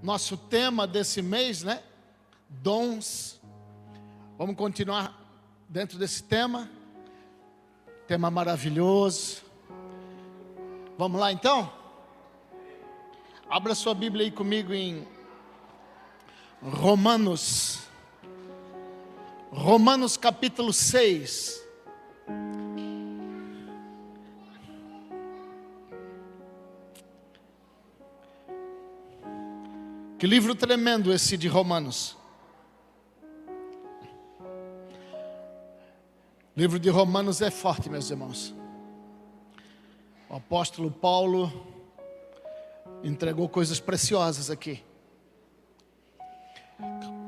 nosso tema desse mês, né? Dons. Vamos continuar dentro desse tema. Tema maravilhoso. Vamos lá então? Abra sua Bíblia aí comigo em Romanos. Romanos capítulo 6. Que livro tremendo esse de Romanos. O livro de Romanos é forte, meus irmãos. O apóstolo Paulo entregou coisas preciosas aqui.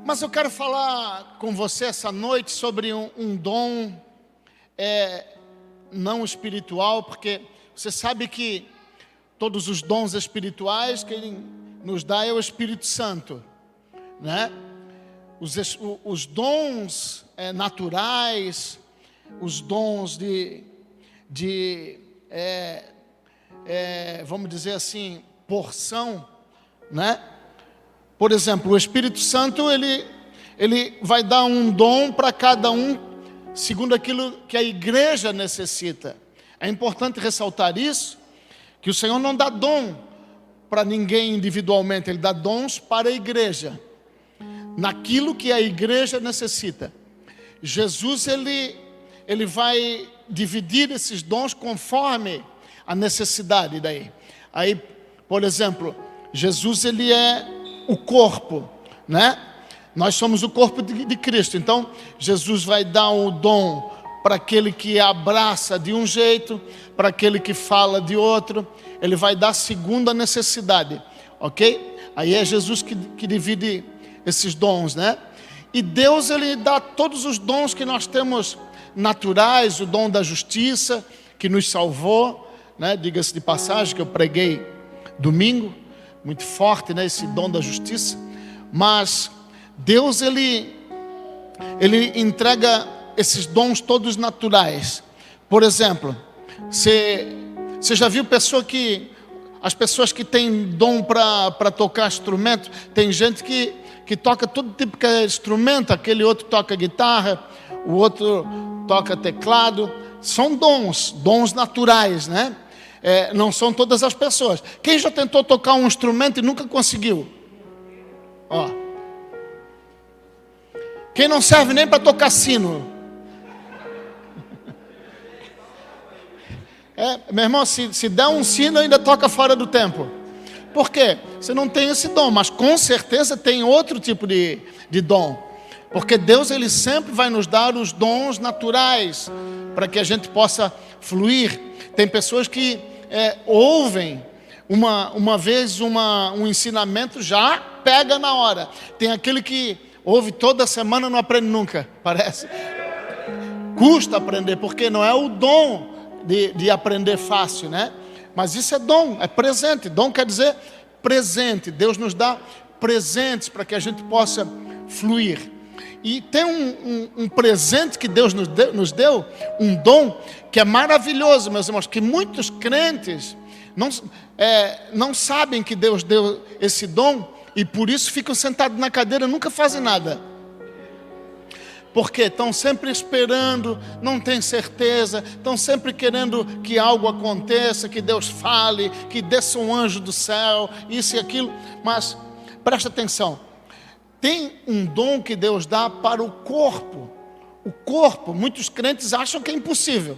Mas eu quero falar com você essa noite sobre um dom não espiritual, porque você sabe que todos os dons espirituais que ele nos dá é o Espírito Santo, né? Os dons naturais, os dons vamos dizer assim, porção, né? Por exemplo, o Espírito Santo, ele vai dar um dom para cada um, segundo aquilo que a igreja necessita. É importante ressaltar isso, que o Senhor não dá dom para ninguém individualmente, Ele dá dons para a igreja, naquilo que a igreja necessita. Jesus, ele vai dividir esses dons conforme a necessidade daí. Aí, por exemplo, Jesus, ele é o corpo, né? Nós somos o corpo de Cristo. Então, Jesus vai dar o dom para aquele que abraça de um jeito, para aquele que fala de outro. Ele vai dar segundo a necessidade, ok? Aí é Jesus que divide esses dons, né? E Deus, ele dá todos os dons que nós temos naturais, o dom da justiça, que nos salvou, né? Diga-se de passagem que eu preguei domingo, muito forte, né? Esse dom da justiça. Mas Deus, ele entrega esses dons todos naturais. Por exemplo, você já viu as pessoas que têm dom para tocar instrumento? Tem gente que toca todo tipo de instrumento, aquele outro toca guitarra, o outro toca teclado. São dons naturais, né? Não são todas as pessoas. Quem já tentou tocar um instrumento e nunca conseguiu? Ó. Quem não serve nem para tocar sino? Meu irmão, se der um sino, ainda toca fora do tempo. Por quê? Você não tem esse dom, mas com certeza tem outro tipo de dom. Porque Deus, ele sempre vai nos dar os dons naturais, para que a gente possa fluir. Tem pessoas que ouvem uma vez um ensinamento, já pega na hora. Tem aquele que ouve toda semana, não aprende nunca, parece. Custa aprender, porque não é o dom de aprender fácil, né? Mas isso é dom, é presente. Dom quer dizer presente. Deus nos dá presentes para que a gente possa fluir. E tem um presente que Deus nos deu, um dom que é maravilhoso, meus irmãos, que muitos crentes não sabem que Deus deu esse dom e por isso ficam sentados na cadeira e nunca fazem nada. Porque estão sempre esperando, não têm certeza, estão sempre querendo que algo aconteça, que Deus fale, que desça um anjo do céu, isso e aquilo. Mas presta atenção, tem um dom que Deus dá para o corpo. O corpo, muitos crentes acham que é impossível,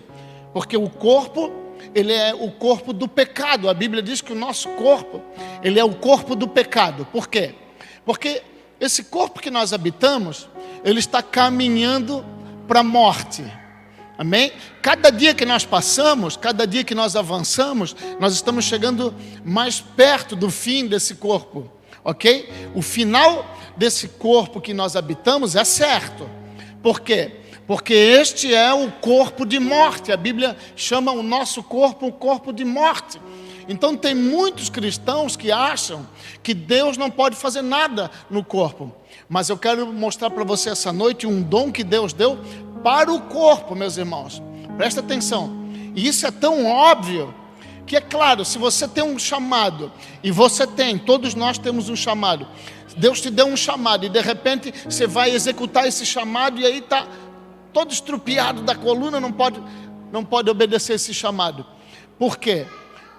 porque o corpo, ele é o corpo do pecado. A Bíblia diz que o nosso corpo, ele é o corpo do pecado. Por quê? Porque esse corpo que nós habitamos, ele está caminhando para a morte. Amém? Cada dia que nós passamos, cada dia que nós avançamos, nós estamos chegando mais perto do fim desse corpo. Ok? O final desse corpo que nós habitamos é certo. Por quê? Porque este é o corpo de morte. A Bíblia chama o nosso corpo um corpo de morte. Então tem muitos cristãos que acham que Deus não pode fazer nada no corpo. Mas eu quero mostrar para você essa noite um dom que Deus deu para o corpo, meus irmãos. Presta atenção. E isso é tão óbvio que é claro, se você tem um chamado, e você tem, todos nós temos um chamado, Deus te deu um chamado, e de repente você vai executar esse chamado, e aí está todo estrupiado da coluna, não pode obedecer esse chamado. Por quê?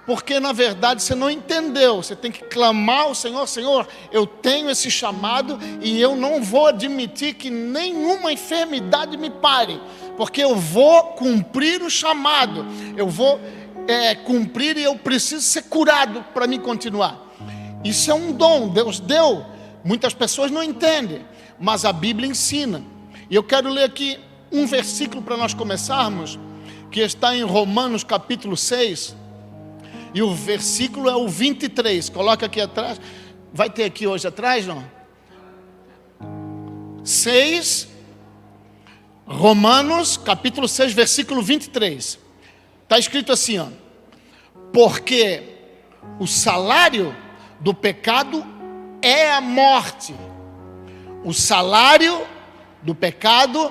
Porque na verdade você não entendeu. Você tem que clamar ao Senhor: Senhor, eu tenho esse chamado e eu não vou admitir que nenhuma enfermidade me pare, porque eu vou cumprir o chamado, eu vou cumprir, e eu preciso ser curado para me continuar. Isso é um dom, Deus deu. Muitas pessoas não entendem, mas a Bíblia ensina. E eu quero ler aqui um versículo para nós começarmos, que está em Romanos capítulo 6, e o versículo é o 23, coloca aqui atrás, vai ter aqui hoje atrás, não? 6, Romanos capítulo 6, versículo 23, está escrito assim, ó: porque o salário do pecado é a morte. O salário do pecado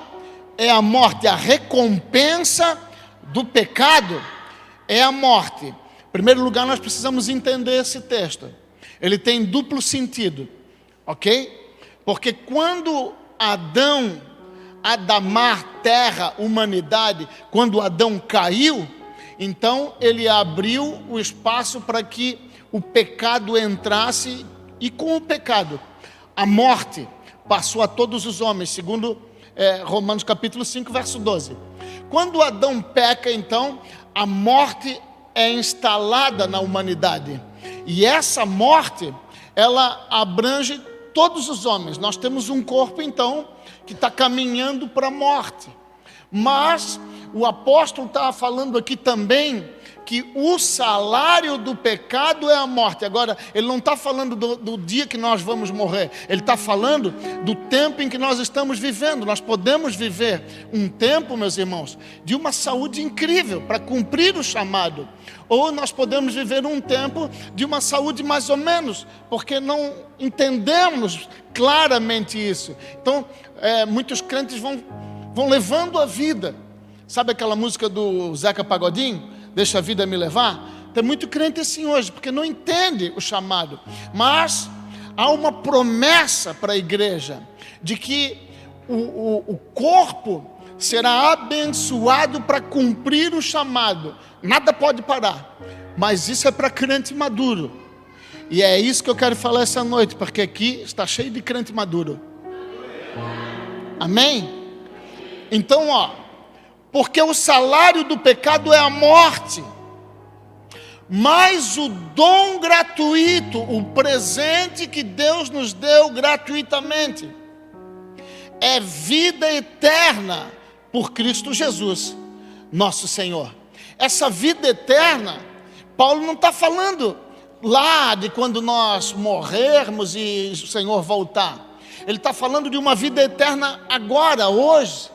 é a morte, a recompensa do pecado é a morte. Em primeiro lugar, nós precisamos entender esse texto. Ele tem duplo sentido, ok? Porque quando Adamar, terra, humanidade, quando Adão caiu, então ele abriu o espaço para que o pecado entrasse, e com o pecado, a morte passou a todos os homens, segundo Romanos capítulo 5, verso 12. Quando Adão peca, então, a morte é instalada na humanidade. E essa morte, ela abrange todos os homens. Nós temos um corpo, então, que está caminhando para a morte. Mas o apóstolo está falando aqui também que o salário do pecado é a morte. Agora, ele não está falando do dia que nós vamos morrer. Ele está falando do tempo em que nós estamos vivendo. Nós podemos viver um tempo, meus irmãos, de uma saúde incrível para cumprir o chamado. Ou nós podemos viver um tempo de uma saúde mais ou menos, porque não entendemos claramente isso. Então, muitos crentes vão levando a vida. Sabe aquela música do Zeca Pagodinho? Deixa a vida me levar? Tem muito crente assim hoje, porque não entende o chamado. Mas há uma promessa para a igreja, de que o corpo será abençoado para cumprir o chamado. Nada pode parar. Mas isso é para crente maduro. E é isso que eu quero falar essa noite, porque aqui está cheio de crente maduro. Amém? Então, porque o salário do pecado é a morte, mas o dom gratuito, o presente que Deus nos deu gratuitamente, é vida eterna por Cristo Jesus, nosso Senhor. Essa vida eterna, Paulo não está falando lá de quando nós morrermos e o Senhor voltar. Ele está falando de uma vida eterna agora, hoje,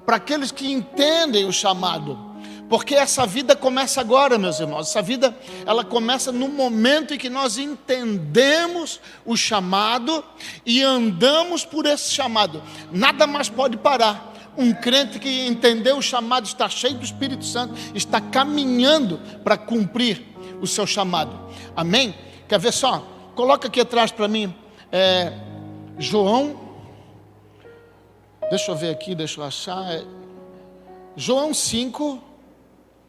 para aqueles que entendem o chamado. Porque essa vida começa agora, meus irmãos. Essa vida, ela começa no momento em que nós entendemos o chamado e andamos por esse chamado. Nada mais pode parar. Um crente que entendeu o chamado, está cheio do Espírito Santo, está caminhando para cumprir o seu chamado. Amém? Quer ver só? Coloca aqui atrás para mim, João, deixa eu ver aqui, deixa eu achar, João 5,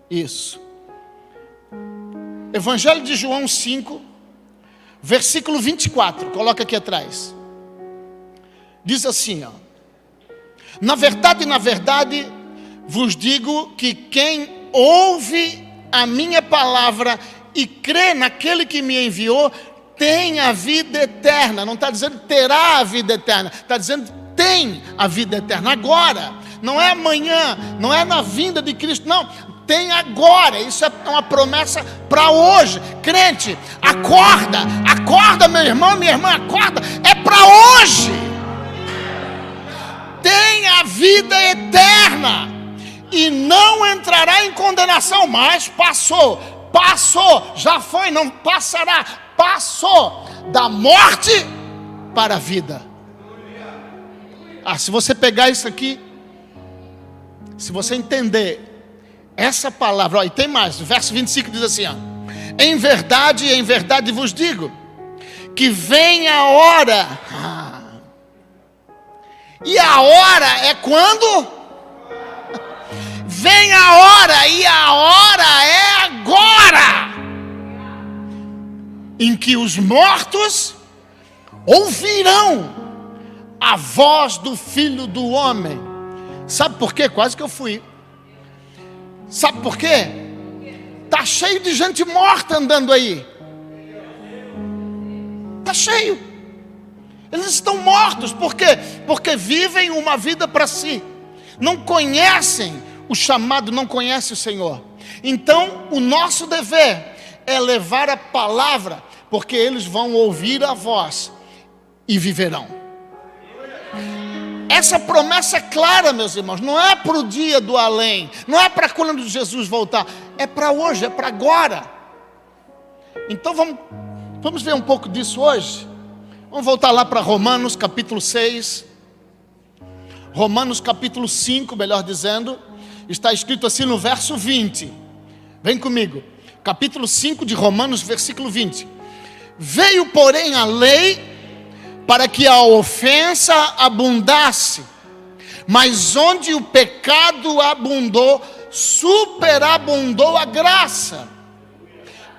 isso, Evangelho de João 5, versículo 24, coloca aqui atrás, diz assim, na verdade, vos digo que quem ouve a minha palavra e crê naquele que me enviou, tem a vida eterna. Não está dizendo terá a vida eterna, está dizendo tem a vida eterna agora, não é amanhã, não é na vinda de Cristo, não, tem agora. Isso é uma promessa para hoje. Crente, acorda meu irmão, minha irmã, acorda, é para hoje. Tem a vida eterna e não entrará em condenação, mas passou, já foi, não passará, passou da morte para a vida. Se você pegar isso aqui, se você entender essa palavra, e tem mais, o verso 25 diz assim, em verdade vos digo, que vem a hora. E a hora é quando? Vem a hora, e a hora é agora, em que os mortos ouvirão a voz do Filho do Homem. Sabe por quê? Quase que eu fui. Sabe por quê? Está cheio de gente morta andando aí. Está cheio. Eles estão mortos. Por quê? Porque vivem uma vida para si. Não conhecem o chamado, não conhecem o Senhor. Então, o nosso dever é levar a palavra, porque eles vão ouvir a voz e viverão. Essa promessa é clara, meus irmãos. Não é para o dia do além. Não é para quando Jesus voltar. É para hoje, é para agora. Então vamos ver um pouco disso hoje. Vamos voltar lá para Romanos capítulo 6. Romanos capítulo 5, melhor dizendo. Está escrito assim no verso 20. Vem comigo. Capítulo 5 de Romanos, versículo 20. Veio, porém, a lei para que a ofensa abundasse, mas onde o pecado abundou, superabundou a graça,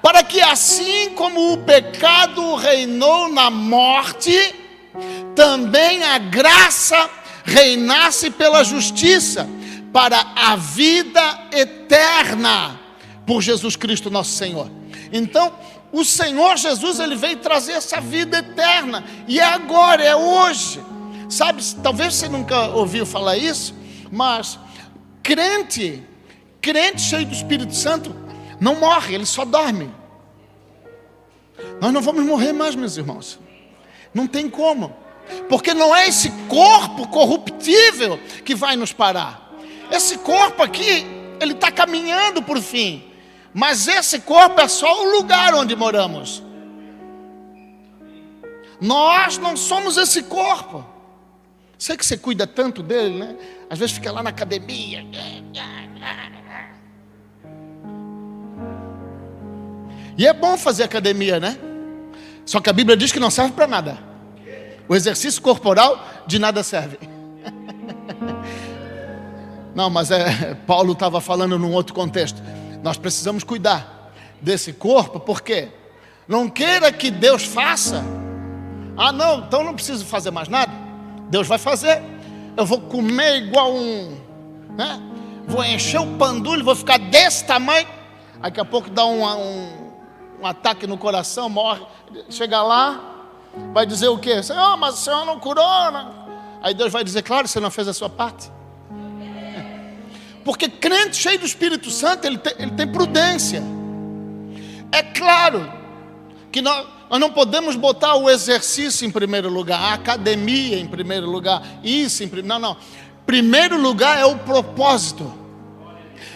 para que assim como o pecado reinou na morte, também a graça reinasse pela justiça, para a vida eterna, por Jesus Cristo nosso Senhor. Então, o Senhor Jesus, Ele veio trazer essa vida eterna, e é agora, é hoje. Sabe, talvez você nunca ouviu falar isso, mas crente cheio do Espírito Santo, não morre, ele só dorme. Nós não vamos morrer mais, meus irmãos. Não tem como, porque não é esse corpo corruptível que vai nos parar. Esse corpo aqui, ele está caminhando por fim. Mas esse corpo é só o lugar onde moramos. Nós não somos esse corpo. Sei que você cuida tanto dele, né? Às vezes fica lá na academia. E é bom fazer academia, né? Só que a Bíblia diz que não serve para nada. O exercício corporal de nada serve. Não, mas Paulo estava falando num outro contexto. Nós precisamos cuidar desse corpo, porque não queira que Deus faça. Ah, não, então não preciso fazer mais nada. Deus vai fazer. Eu vou comer igual né? Vou encher o pandulho, vou ficar desse tamanho. Daqui a pouco dá um ataque no coração, morre. Chega lá, vai dizer o quê? Senhor, mas o Senhor não curou, né? Aí Deus vai dizer, claro, você não fez a sua parte. Porque crente cheio do Espírito Santo, ele tem prudência. É claro que nós não podemos botar o exercício em primeiro lugar, a academia em primeiro lugar, isso em primeiro. Não. Primeiro lugar é o propósito,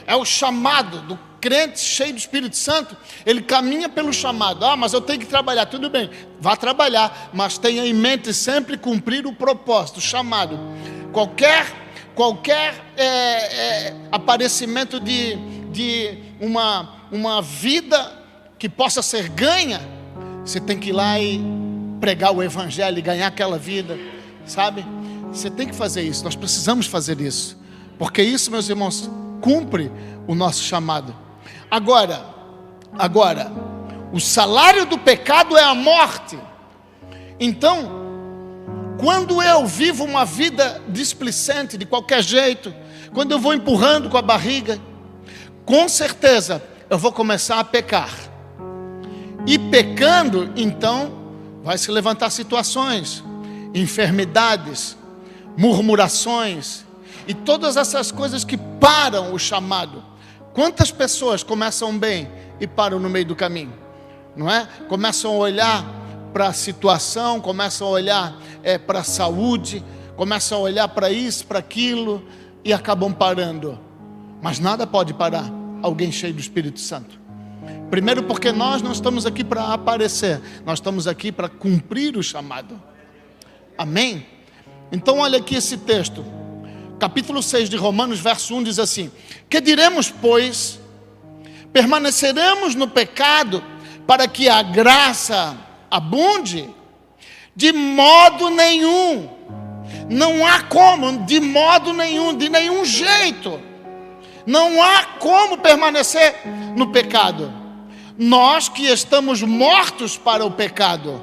é o chamado do crente cheio do Espírito Santo. Ele caminha pelo chamado. Ah, mas eu tenho que trabalhar. Tudo bem, vá trabalhar, mas tenha em mente sempre cumprir o propósito, o chamado. Qualquer aparecimento de uma vida que possa ser ganha, você tem que ir lá e pregar o Evangelho e ganhar aquela vida, sabe? Você tem que fazer isso, nós precisamos fazer isso, porque isso, meus irmãos, cumpre o nosso chamado. Agora, o salário do pecado é a morte. Então, quando eu vivo uma vida displicente, de qualquer jeito, quando eu vou empurrando com a barriga, com certeza eu vou começar a pecar. E pecando, então, vai se levantar situações, enfermidades, murmurações, e todas essas coisas que param o chamado. Quantas pessoas começam bem e param no meio do caminho? Não é? Começam a olhar para a situação, começam a olhar para a saúde, começam a olhar para isso, para aquilo, e acabam parando. Mas nada pode parar alguém cheio do Espírito Santo. Primeiro porque nós não estamos aqui para aparecer, nós estamos aqui para cumprir o chamado. Amém? Então olha aqui esse texto, capítulo 6 de Romanos, verso 1 diz assim: que diremos, pois? Permaneceremos no pecado para que a graça abunde? De modo nenhum. Não há como, de modo nenhum, de nenhum jeito. Não há como permanecer no pecado. Nós que estamos mortos para o pecado.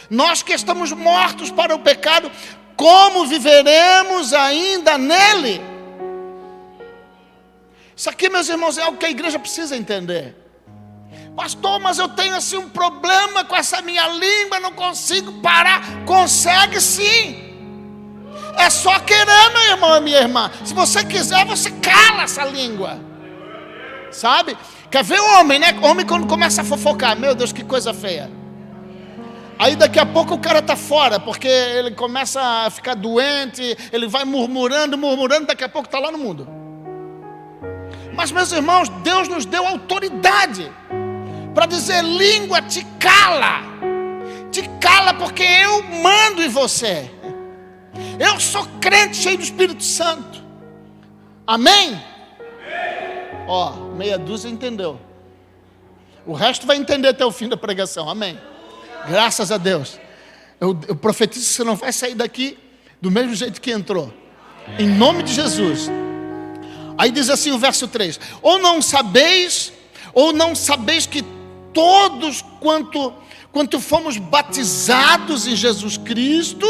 Nós que estamos mortos para o pecado, como viveremos ainda nele? Isso aqui, meus irmãos, é algo que a igreja precisa entender. Pastor, mas eu tenho assim um problema com essa minha língua, não consigo parar. Consegue sim. É só querer, meu irmão e minha irmã. Se você quiser, você cala essa língua. Sabe? Quer ver o homem, né? Homem quando começa a fofocar. Meu Deus, que coisa feia. Aí daqui a pouco o cara está fora, porque ele começa a ficar doente, ele vai murmurando, daqui a pouco está lá no mundo. Mas, meus irmãos, Deus nos deu autoridade para dizer: língua, te cala porque eu mando em você. Eu sou crente cheio do Espírito Santo. Amém? Ó, meia dúzia entendeu. O resto vai entender até o fim da pregação. Amém? Graças a Deus. Eu profetizo que você não vai sair daqui do mesmo jeito que entrou. Em nome de Jesus. Aí diz assim o verso 3: ou não sabeis que todos quanto fomos batizados em Jesus Cristo,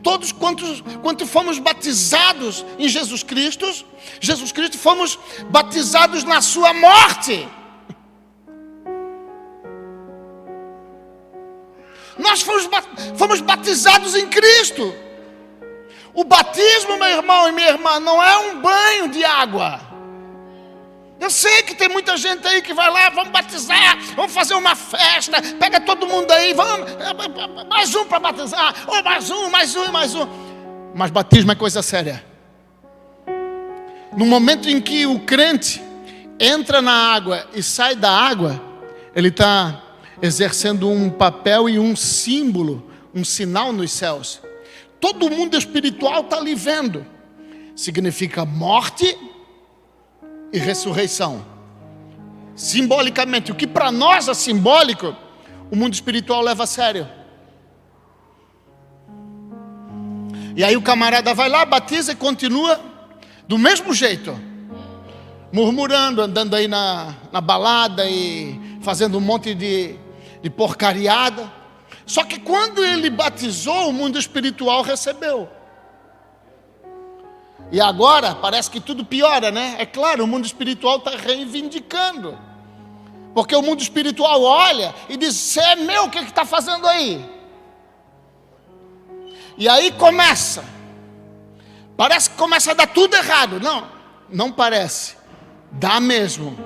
todos quanto fomos batizados em Jesus Cristo, fomos batizados na sua morte. Nós fomos batizados em Cristo. O batismo, meu irmão e minha irmã, não é um banho de água. Eu sei que tem muita gente aí que vai lá: vamos batizar, vamos fazer uma festa, pega todo mundo aí, vamos, mais um para batizar, ou mais um. Mas batismo é coisa séria. No momento em que o crente entra na água e sai da água, ele está exercendo um papel e um símbolo, um sinal nos céus. Todo mundo espiritual está ali vendo. Significa morte e ressurreição. Simbolicamente, o que para nós é simbólico, o mundo espiritual leva a sério. E aí o camarada vai lá, batiza e continua do mesmo jeito, murmurando, andando aí na balada e fazendo um monte de porcariada. Só que quando ele batizou, o mundo espiritual recebeu. E agora parece que tudo piora, né? É claro, o mundo espiritual está reivindicando. Porque o mundo espiritual olha e diz: você é meu, o que está fazendo aí? E aí parece que começa a dar tudo errado. Não parece, dá mesmo.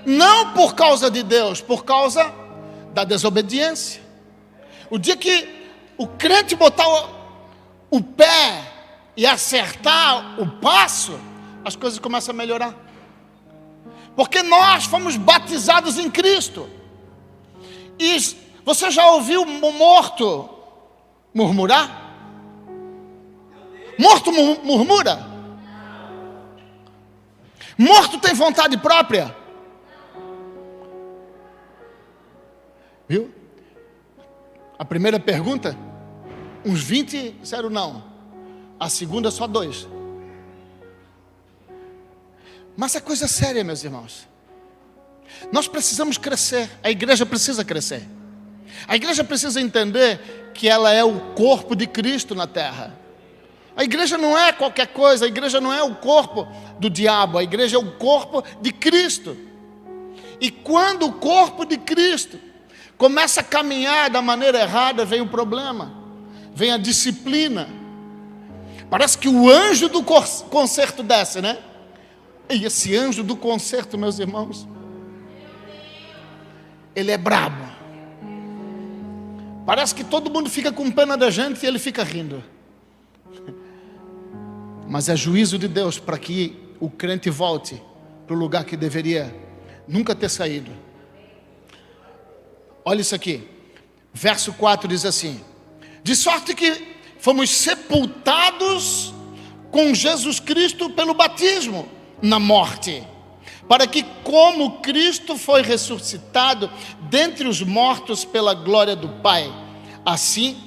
Não por causa de Deus, por causa da desobediência. O dia que o crente botar o pé e acertar o passo, as coisas começam a melhorar. Porque nós fomos batizados em Cristo. E você já ouviu o morto murmurar? Morto murmura? Morto tem vontade própria? Viu? A primeira pergunta, uns 20 disseram não. A segunda, só 2. Mas é coisa séria, meus irmãos. Nós precisamos crescer. A igreja precisa crescer. A igreja precisa entender que ela é o corpo de Cristo na terra. A igreja não é qualquer coisa. A igreja não é o corpo do diabo. A igreja é o corpo de Cristo. E quando o corpo de Cristo começa a caminhar da maneira errada, vem o problema, vem a disciplina. Parece que o anjo do concerto desce, né? E esse anjo do concerto, meus irmãos, ele é brabo. Parece que todo mundo fica com pena da gente e ele fica rindo. Mas é juízo de Deus para que o crente volte para o lugar que deveria nunca ter saído. Olha isso aqui, verso 4 diz assim: de sorte que fomos sepultados com Jesus Cristo pelo batismo na morte, para que, como Cristo foi ressuscitado dentre os mortos pela glória do Pai, assim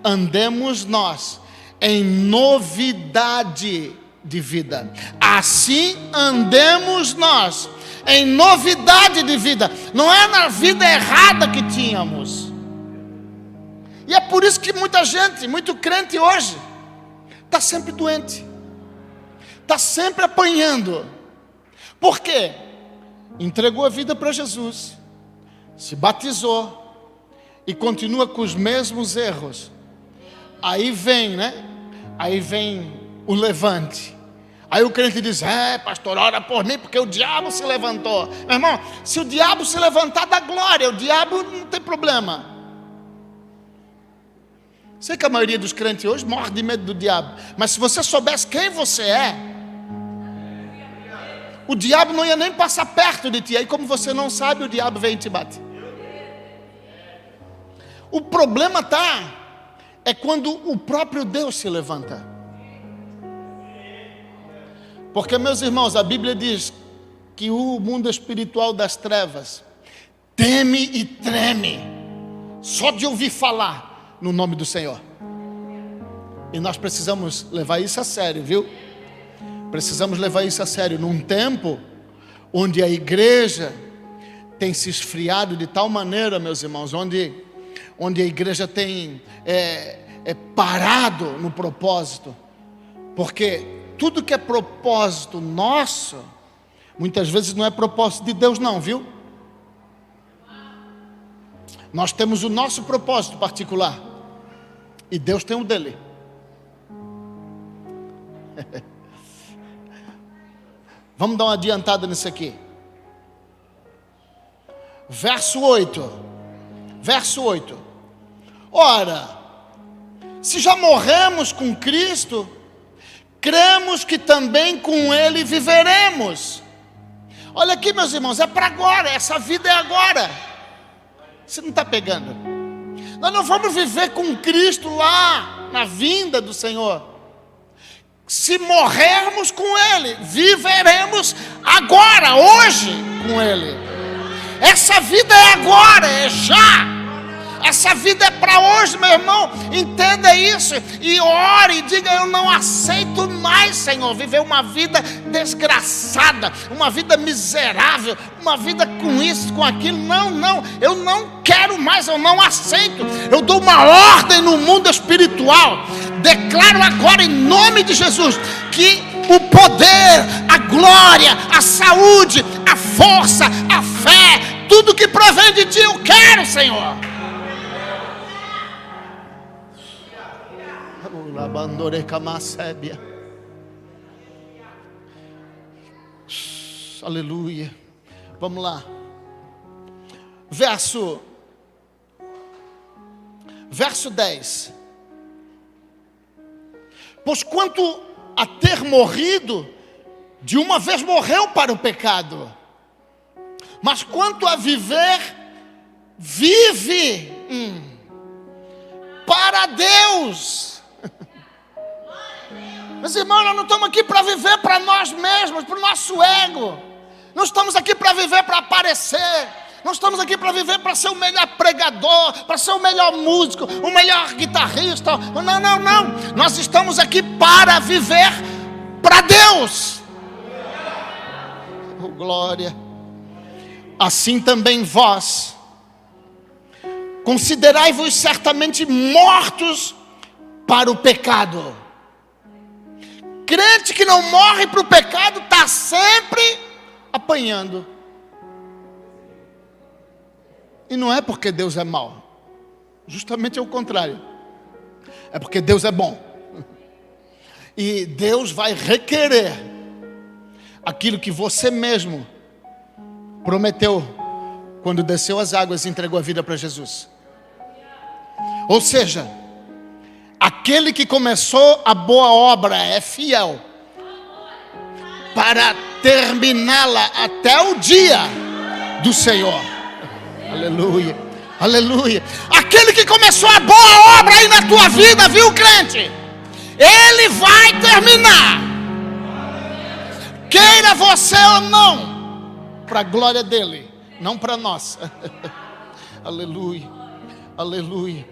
andemos nós em novidade de vida. Assim andemos nós em novidade de vida. Não é na vida errada que tínhamos. E é por isso que muita gente, muito crente hoje, está sempre doente, está sempre apanhando. Por quê? Entregou a vida para Jesus, se batizou e continua com os mesmos erros. Aí vem, Aí vem o levante. Aí o crente diz: pastor, ora por mim, porque o diabo se levantou. Meu irmão, se o diabo se levantar, dá glória. O diabo não tem problema. Sei que a maioria dos crentes hoje morre de medo do diabo, mas se você soubesse quem você é, o diabo não ia nem passar perto de ti. Aí, como você não sabe, o diabo vem e te bate. O problema é quando o próprio Deus se levanta. Porque, meus irmãos, a Bíblia diz que o mundo espiritual das trevas teme e treme só de ouvir falar no nome do Senhor. E nós precisamos levar isso a sério, viu? Precisamos levar isso a sério num tempo onde a igreja tem se esfriado de tal maneira, meus irmãos, onde a igreja tem parado no propósito, porque tudo que é propósito nosso, muitas vezes não é propósito de Deus não, viu? Nós temos o nosso propósito particular, e Deus tem o dele. Vamos dar uma adiantada nisso aqui. Verso 8. Ora, se já morremos com Cristo, cremos que também com Ele viveremos. Olha aqui, meus irmãos, é para agora, essa vida é agora. Você não está pegando? Nós não vamos viver com Cristo lá na vinda do Senhor. Se morrermos com Ele, viveremos agora, hoje com Ele. Essa vida é agora, é já. Essa vida é para hoje, meu irmão. Entenda isso e ore e diga: eu não aceito mais, Senhor, viver uma vida desgraçada, uma vida miserável, uma vida com isso, com aquilo. Não, eu não quero mais, eu não aceito. Eu dou uma ordem no mundo espiritual. Declaro agora em nome de Jesus que o poder, a glória, a saúde, a força, a fé, tudo que provém de Ti, eu quero, Senhor. Aleluia. Vamos lá. Verso 10. Pois quanto a ter morrido, de uma vez morreu para o pecado, mas quanto a viver, vive para Deus. Meus irmãos, nós não estamos aqui para viver para nós mesmos, para o nosso ego. Não estamos aqui para viver para aparecer. Não estamos aqui para viver para ser o melhor pregador, para ser o melhor músico, o melhor guitarrista. Não. Nós estamos aqui para viver para Deus. Oh, glória. Assim também vós, considerai-vos certamente mortos para o pecado. Crente que não morre para o pecado está sempre apanhando. E não é porque Deus é mau, justamente é o contrário. É porque Deus é bom. E Deus vai requerer aquilo que você mesmo prometeu quando desceu as águas e entregou a vida para Jesus. Ou seja, aquele que começou a boa obra é fiel para terminá-la até o dia do Senhor. Aleluia, aleluia. Aquele que começou a boa obra aí na tua vida, viu, crente? Ele vai terminar. Queira você ou não. para a glória dele, não para nós. Aleluia, aleluia.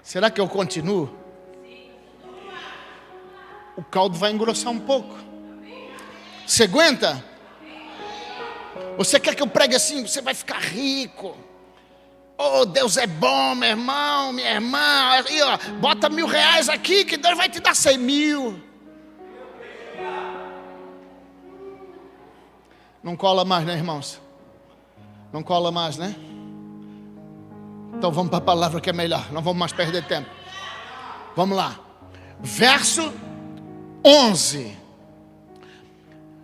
Será que eu continuo? O caldo vai engrossar um pouco. Você aguenta? Você quer que eu pregue assim? Você vai ficar rico. Oh, Deus é bom, meu irmão, minha irmã. Aí, ó, bota R$1.000 aqui que Deus vai te dar 100.000. Não cola mais, né, irmãos? Não cola mais, né? Então vamos para a palavra que é melhor. Não vamos mais perder tempo. Vamos lá. Verso 11.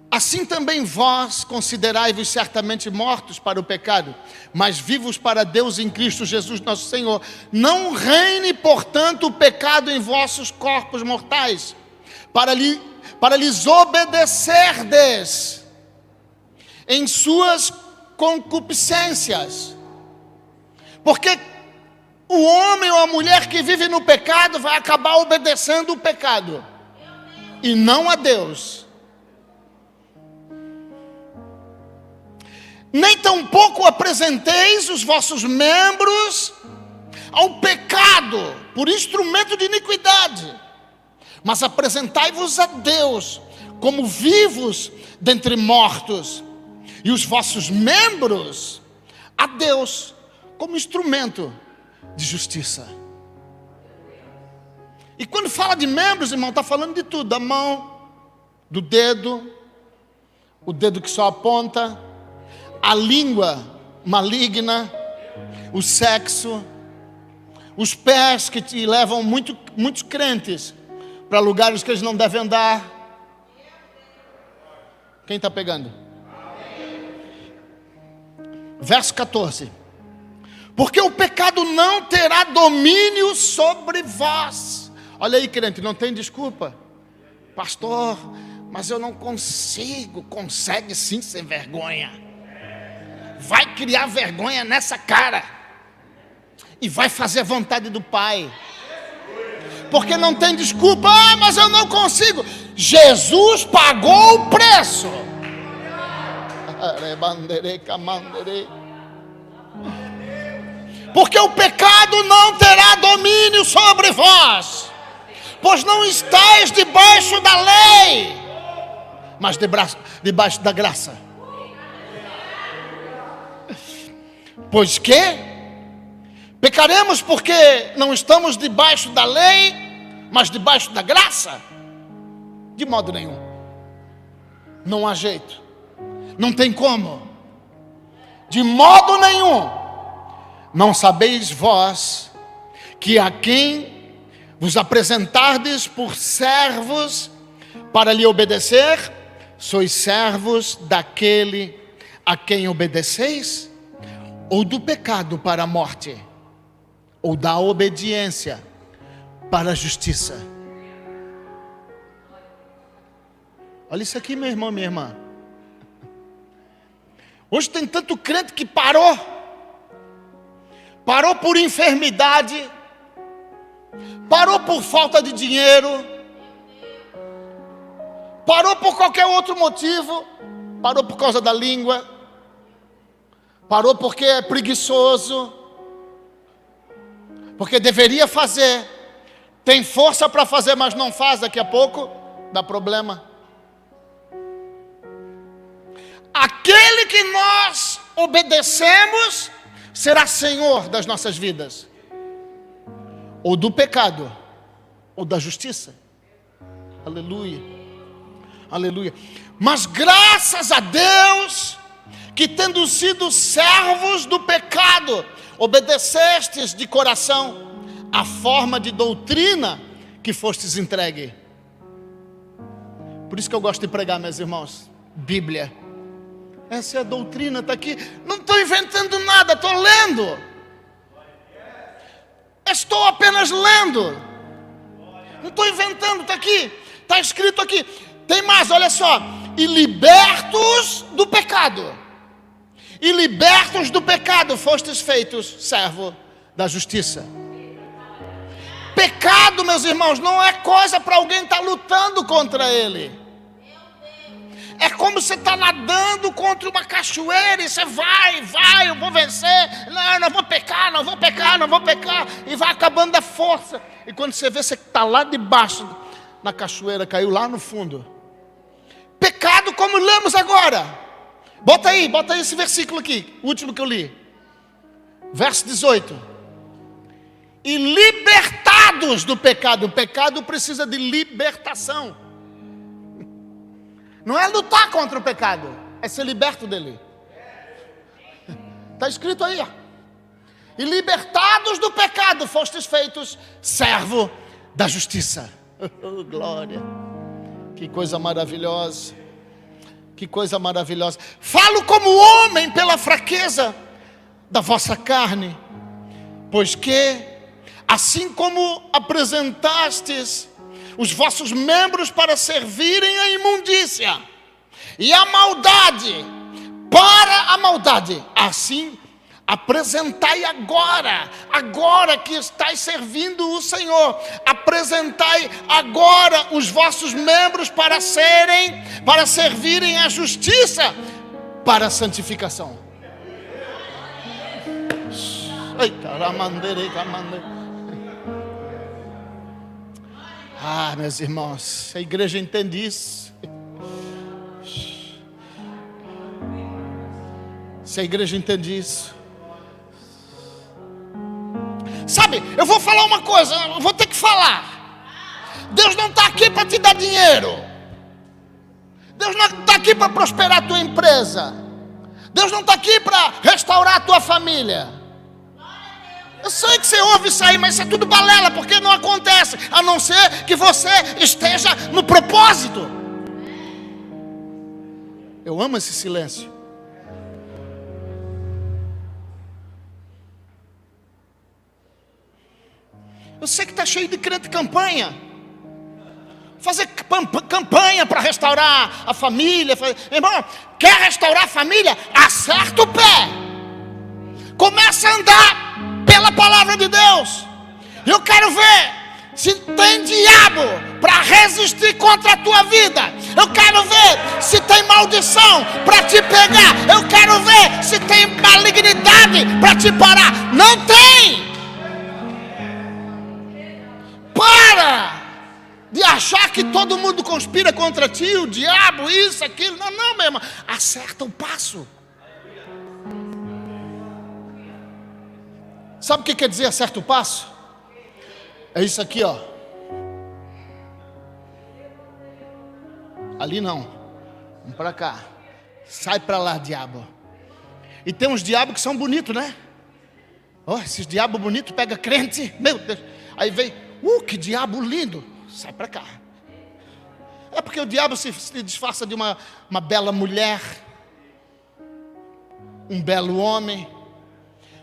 Assim também vós considerai-vos certamente mortos para o pecado, mas vivos para Deus em Cristo Jesus nosso Senhor. Não reine, portanto, o pecado em vossos corpos mortais, para lhes obedecerdes em suas concupiscências. Porque o homem ou a mulher que vive no pecado vai acabar obedecendo o pecado e não a Deus. Nem tampouco apresenteis os vossos membros ao pecado por instrumento de iniquidade, mas apresentai-vos a Deus como vivos dentre mortos, e os vossos membros a Deus como instrumento de justiça. E quando fala de membros, irmão, está falando de tudo: da mão, do dedo, o dedo que só aponta, a língua maligna, o sexo, os pés que te levam muitos crentes para lugares que eles não devem andar. Quem está pegando? Verso 14. Porque o pecado não terá domínio sobre vós. Olha aí, crente, não tem desculpa. Pastor, mas eu não consigo. Consegue sim, sem vergonha. Vai criar vergonha nessa cara e vai fazer a vontade do Pai, porque não tem desculpa. Ah, mas eu não consigo. Jesus pagou o preço. Porque o pecado não terá domínio sobre vós, pois não estáis debaixo da lei, mas debaixo da graça. Pois que pecaremos porque não estamos debaixo da lei, mas debaixo da graça? De modo nenhum. Não há jeito. Não tem como. De modo nenhum. Não sabeis vós que a quem vos apresentardes por servos para lhe obedecer, sois servos daquele a quem obedeceis? Ou do pecado para a morte, ou da obediência para a justiça? Olha isso aqui, meu irmão, minha irmã. Hoje tem tanto crente que parou por enfermidade, parou por falta de dinheiro, parou por qualquer outro motivo, parou por causa da língua, parou porque é preguiçoso, porque deveria fazer, tem força para fazer, mas não faz. Daqui a pouco dá problema. Aquele que nós obedecemos será Senhor das nossas vidas, ou do pecado, ou da justiça. Aleluia, aleluia. Mas graças a Deus, que tendo sido servos do pecado, obedecestes de coração a forma de doutrina que fostes entregue. Por isso que eu gosto de pregar, meus irmãos, Bíblia. Essa é a doutrina, está aqui. Não estou inventando nada, estou lendo. Estou apenas lendo. Não estou inventando, está aqui. Está escrito aqui. Tem mais, olha só. E libertos do pecado. E libertos do pecado, fostes feitos servo da justiça. Pecado, meus irmãos, não é coisa para alguém estar lutando contra ele. É como você está nadando contra uma cachoeira e você vai, eu vou vencer, não vou pecar, e vai acabando a força. E quando você vê, você está lá debaixo, na cachoeira, caiu lá no fundo. Pecado como lemos agora. Bota aí esse versículo aqui, o último que eu li. Verso 18. E libertados do pecado. O pecado precisa de libertação. Não é lutar contra o pecado, é ser liberto dele. Está escrito aí, ó. E libertados do pecado, fostes feitos servo da justiça. Oh, glória. Que coisa maravilhosa. Que coisa maravilhosa. Falo como homem pela fraqueza da vossa carne, pois que assim como apresentastes os vossos membros para servirem à imundícia e à maldade, para a maldade, assim apresentai agora que estáis servindo o Senhor, apresentai agora os vossos membros para servirem à justiça, para a santificação. Ah, meus irmãos, a igreja entende isso. Se a igreja entende isso. Sabe, eu vou falar uma coisa, eu vou ter que falar. Deus não está aqui para te dar dinheiro. Deus não está aqui para prosperar a tua empresa. Deus não está aqui para restaurar a tua família. Eu sei que você ouve isso aí, mas isso é tudo balela, porque não acontece, a não ser que você esteja no propósito. Eu amo esse silêncio. Eu sei que está cheio de crente campanha. Fazer campanha para restaurar a família. Irmão, quer restaurar a família? Acerta o pé. Começa a andar pela palavra de Deus. Eu quero ver se tem diabo para resistir contra a tua vida. Eu quero ver se tem maldição para te pegar. Eu quero ver se tem malignidade para te parar. Não tem. Para de achar que todo mundo conspira contra ti, o diabo, isso, aquilo. Não, meu irmão. Acerta o passo. Sabe o que quer dizer acerta o passo? É isso aqui, ó. Ali não. Vamos para cá. Sai para lá, diabo. E tem uns diabos que são bonitos, né? Oh, esses diabos bonitos pega crente. Meu Deus. Aí vem, que diabo lindo. Sai para cá. É porque o diabo se disfarça de uma bela mulher, um belo homem.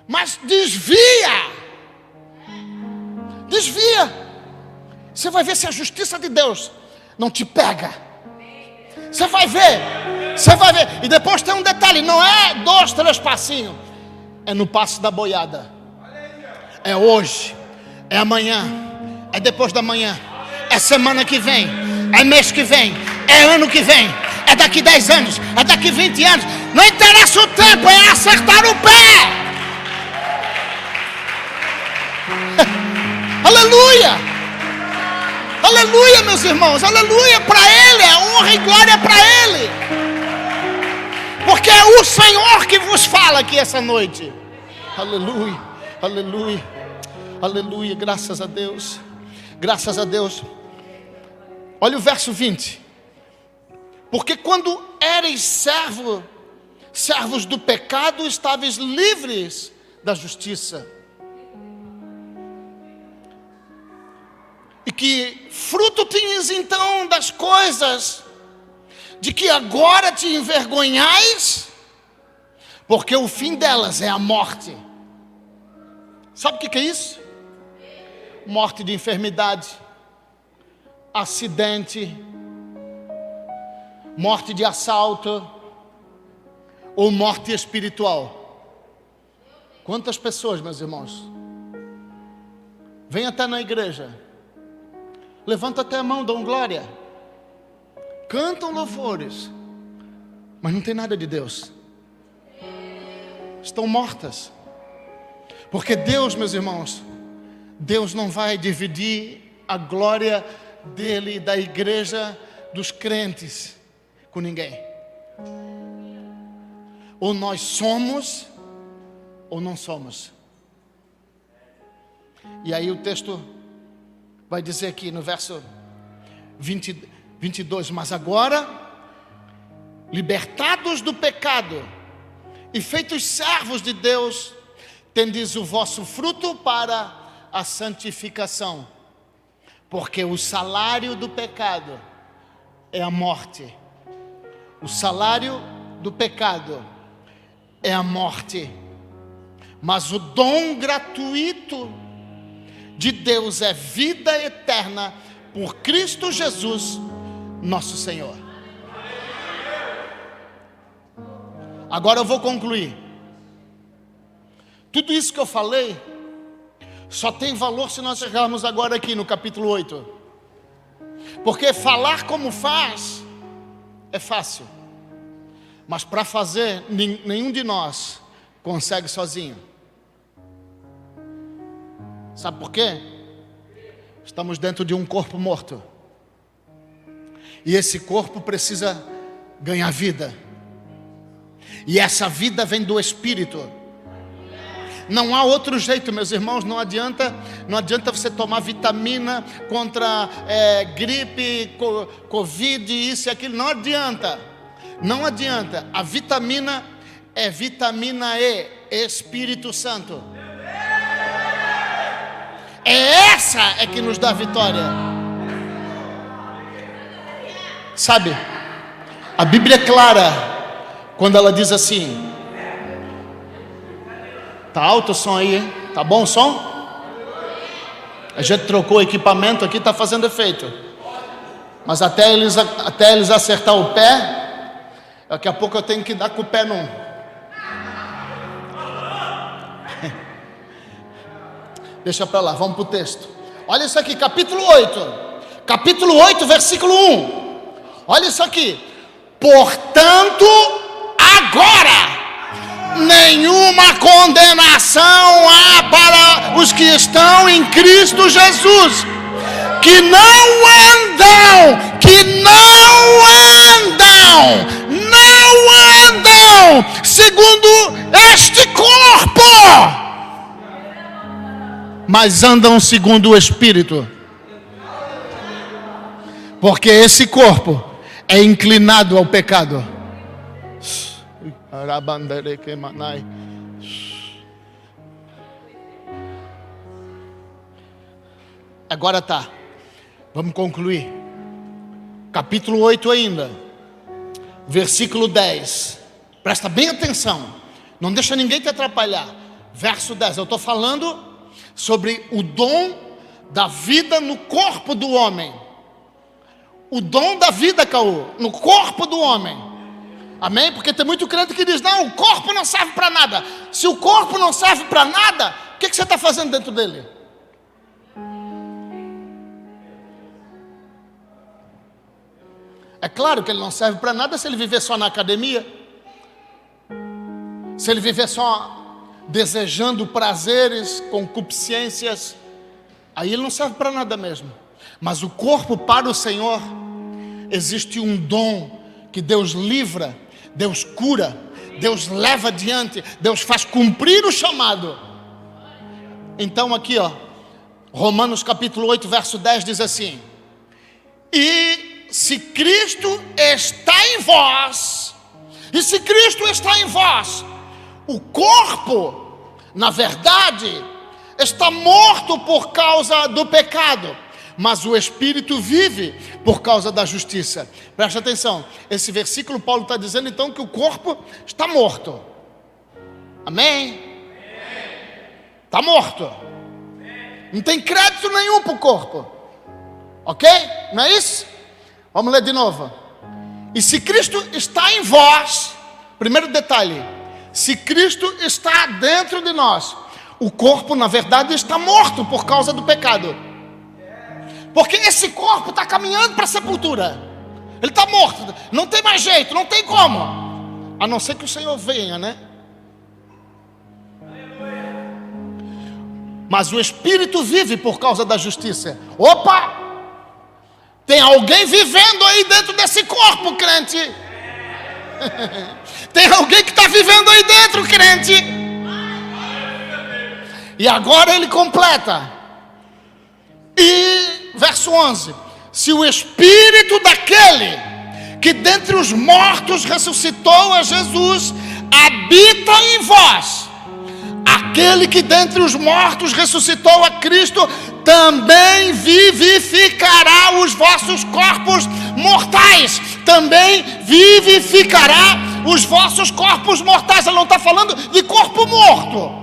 Mas desvia. Você vai ver se a justiça de Deus não te pega. Você vai ver. E depois tem um detalhe, não é 2, 3 passinhos. É no passo da boiada. É hoje, é amanhã, é depois da manhã, é semana que vem, é mês que vem, é ano que vem, é daqui 10 anos, é daqui 20 anos. Não interessa o tempo, é acertar o pé. Aleluia, aleluia, meus irmãos, aleluia para Ele, a honra e glória para Ele, porque é o Senhor que vos fala aqui essa noite. Aleluia, aleluia, aleluia, graças a Deus, graças a Deus. Olha o verso 20, porque quando ereis servos do pecado, estáveis livres da justiça. E que fruto tinhas então das coisas de que agora te envergonhais? Porque o fim delas é a morte. Sabe o que é isso? Morte de enfermidade, acidente, morte de assalto ou morte espiritual. Quantas pessoas, meus irmãos, vêm até na igreja, levanta até a mão, dão glória, cantam louvores, mas não tem nada de Deus. Estão mortas. Porque Deus, meus irmãos, Deus não vai dividir a glória dele, da igreja, dos crentes, com ninguém. Ou nós somos, ou não somos. E aí o texto vai dizer aqui no verso 22, mas agora, libertados do pecado e feitos servos de Deus, tendes o vosso fruto para a santificação, porque o salário do pecado é a morte. O salário do pecado é a morte, mas o dom gratuito de Deus é vida eterna por Cristo Jesus, nosso Senhor. Agora eu vou concluir. Tudo isso que eu falei só tem valor se nós chegarmos agora aqui no capítulo 8. Porque falar como faz é fácil, mas para fazer nenhum de nós consegue sozinho. Sabe por quê? Estamos dentro de um corpo morto. E esse corpo precisa ganhar vida. E essa vida vem do Espírito. Não há outro jeito, meus irmãos. Não adianta você tomar vitamina contra gripe, Covid, isso e aquilo. Não adianta. Não adianta. A vitamina é vitamina E, Espírito Santo. Essa é que nos dá vitória. Sabe, a Bíblia é clara quando ela diz assim. Tá alto o som aí, hein? Tá bom o som? A gente trocou o equipamento aqui, tá fazendo efeito. Mas até eles acertar o pé, daqui a pouco eu tenho que dar com o pé num. Deixa para lá, vamos para o texto. Olha isso aqui, capítulo 8. Capítulo 8, versículo 1. Olha isso aqui. Portanto, agora, nenhuma condenação há para os que estão em Cristo Jesus, que não andam segundo este corpo, mas andam segundo o Espírito. Porque esse corpo é inclinado ao pecado. Agora tá. Vamos concluir. Capítulo 8 ainda. Versículo 10. Presta bem atenção. Não deixa ninguém te atrapalhar. Verso 10. Eu estou falando sobre o dom da vida no corpo do homem. O dom da vida, Caú, no corpo do homem. Amém? Porque tem muito crente que diz, não, o corpo não serve para nada. Se o corpo não serve para nada, o que você está fazendo dentro dele? É claro que ele não serve para nada se ele viver só na academia. Se ele viver só desejando prazeres, concupiscências, aí ele não serve para nada mesmo. Mas o corpo para o Senhor, existe um dom que Deus livra, Deus cura, Deus leva adiante, Deus faz cumprir o chamado. Então aqui Romanos capítulo 8, verso 10 diz assim: e se Cristo está em vós, o corpo, na verdade, está morto por causa do pecado, mas o Espírito vive por causa da justiça. Presta atenção, esse versículo Paulo está dizendo então que o corpo está morto. Amém? Está morto. Não tem crédito nenhum para o corpo. Ok? Não é isso? Vamos ler de novo. E se Cristo está em vós, primeiro detalhe, se Cristo está dentro de nós, o corpo na verdade está morto por causa do pecado. Porque esse corpo está caminhando para a sepultura. Ele está morto, não tem mais jeito, não tem como. A não ser que o Senhor venha, né? Mas o Espírito vive por causa da justiça. Opa! Tem alguém vivendo aí dentro desse corpo, crente. Tem alguém que está vivendo aí dentro, crente. E agora ele completa. E verso 11: se o Espírito daquele que dentre os mortos ressuscitou a Jesus habita em vós, aquele que dentre os mortos ressuscitou a Cristo também vivificará os vossos corpos mortais. Também vivificará os vossos corpos mortais. Ele não está falando de corpo morto.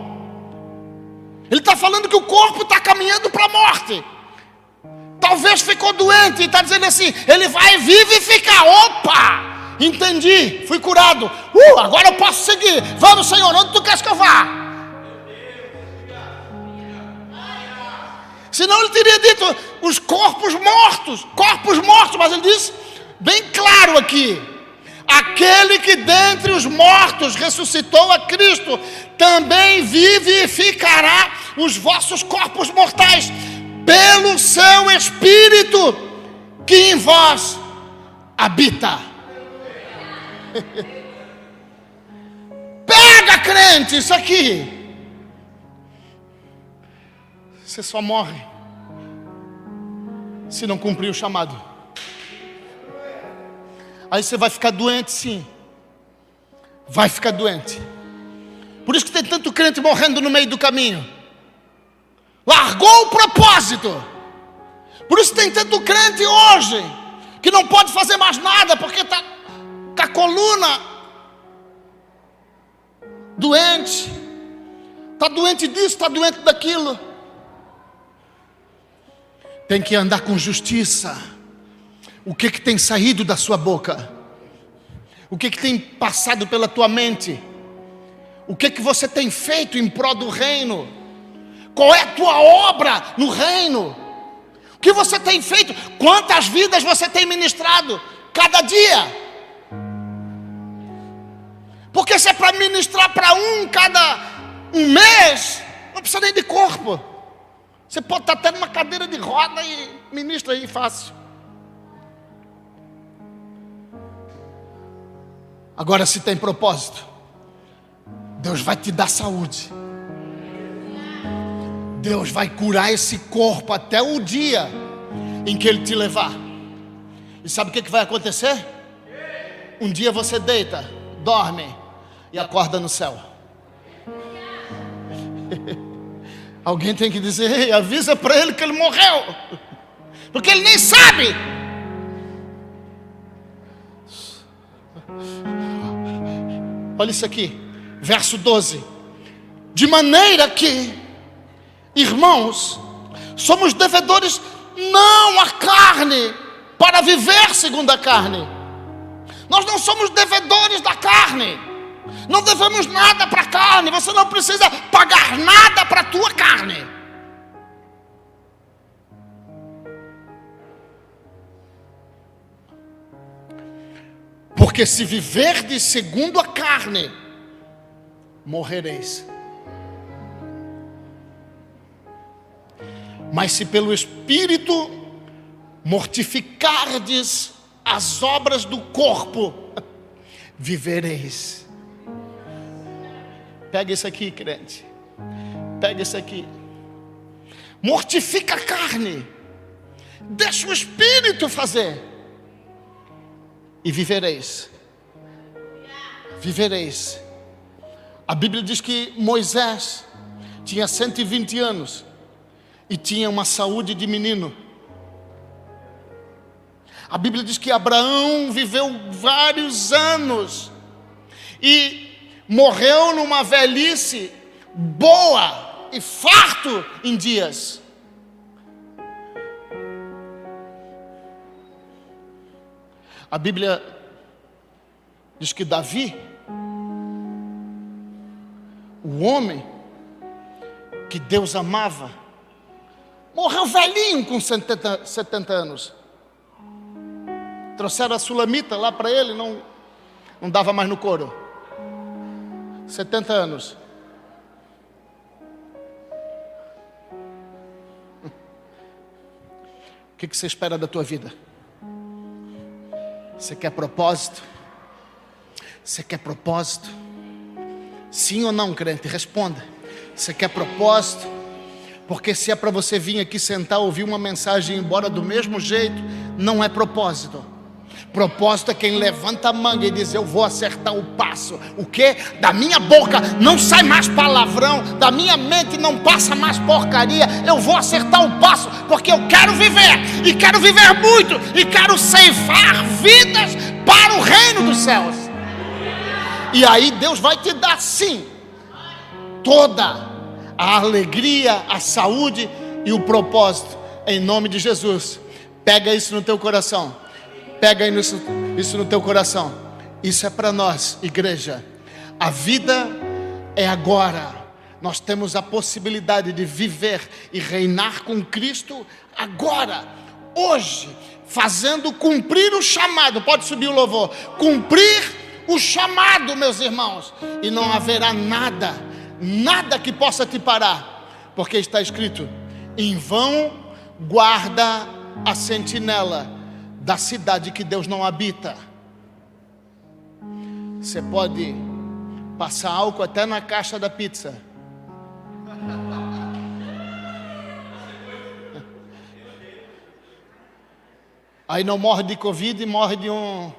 Ele está falando que o corpo está caminhando para a morte. Talvez ficou doente e está dizendo assim: ele vai vivificar. Opa! Entendi, fui curado. Agora eu posso seguir. Vamos, Senhor, onde tu queres que eu vá? Senão ele teria dito os corpos mortos, mas ele diz bem claro aqui: aquele que dentre os mortos ressuscitou a Cristo, também vivificará os vossos corpos mortais, pelo seu Espírito que em vós habita. Pega, crente, isso aqui. Você só morre se não cumprir o chamado. Aí você vai ficar doente, sim. Vai ficar doente. Por isso que tem tanto crente morrendo no meio do caminho. Largou o propósito. Por isso tem tanto crente hoje que não pode fazer mais nada, porque está com a coluna doente. Está doente disso, está doente daquilo. Tem que andar com justiça. O que tem saído da sua boca? O que tem passado pela tua mente? O que você tem feito em prol do reino? Qual é a tua obra no reino? O que você tem feito? Quantas vidas você tem ministrado cada dia? Porque se é para ministrar para cada um mês, não precisa nem de corpo. Você pode estar até numa cadeira de roda e ministra aí fácil. Agora, se tem propósito, Deus vai te dar saúde. Deus vai curar esse corpo até o dia em que Ele te levar. E sabe o que vai acontecer? Um dia você deita, dorme e acorda no céu. Alguém tem que dizer: ei, avisa para ele que ele morreu, porque ele nem sabe. Olha isso aqui, verso 12: de maneira que, irmãos, somos devedores não à carne, para viver segundo a carne. Nós não somos devedores da carne. Não devemos nada para a carne. Você não precisa pagar nada para a tua carne. Porque se viverdes segundo a carne, morrereis. Mas se pelo Espírito mortificardes as obras do corpo, vivereis. Pega isso aqui, crente. Pega isso aqui. Mortifica a carne. Deixa o Espírito fazer. E vivereis. Vivereis. A Bíblia diz que Moisés tinha 120 anos e tinha uma saúde de menino. A Bíblia diz que Abraão viveu vários anos e morreu numa velhice boa e farto em dias. A Bíblia diz que Davi, o homem que Deus amava, morreu velhinho com 70 anos. Trouxeram a sulamita lá para ele, não dava mais no couro. 70 anos. O que você espera da tua vida? Você quer propósito? Você quer propósito? Sim ou não, crente? Responda. Você quer propósito? Porque se é para você vir aqui sentar, ouvir uma mensagem e ir embora do mesmo jeito, não é propósito. Propósito é quem levanta a manga e diz: eu vou acertar o passo. O quê? Da minha boca não sai mais palavrão, da minha mente não passa mais porcaria. Eu vou acertar o passo, porque eu quero viver, e quero viver muito, e quero ceifar vidas para o reino dos céus. E aí Deus vai te dar sim toda a alegria, a saúde e o propósito, em nome de Jesus. Pega isso no teu coração. Pega isso no teu coração. Isso é para nós, igreja. A vida é agora. Nós temos a possibilidade de viver e reinar com Cristo agora, hoje, fazendo cumprir o chamado. Pode subir o louvor. Cumprir o chamado, meus irmãos. E não haverá nada que possa te parar, porque está escrito: em vão guarda a sentinela da cidade que Deus não habita. Você pode passar álcool até na caixa da pizza. Aí não morre de Covid e morre de um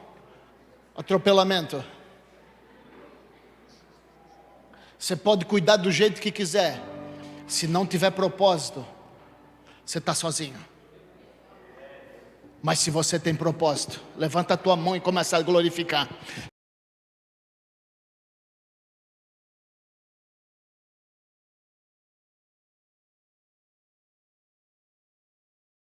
atropelamento. Você pode cuidar do jeito que quiser. Se não tiver propósito, você está sozinho. Mas se você tem propósito, levanta a tua mão e começa a glorificar.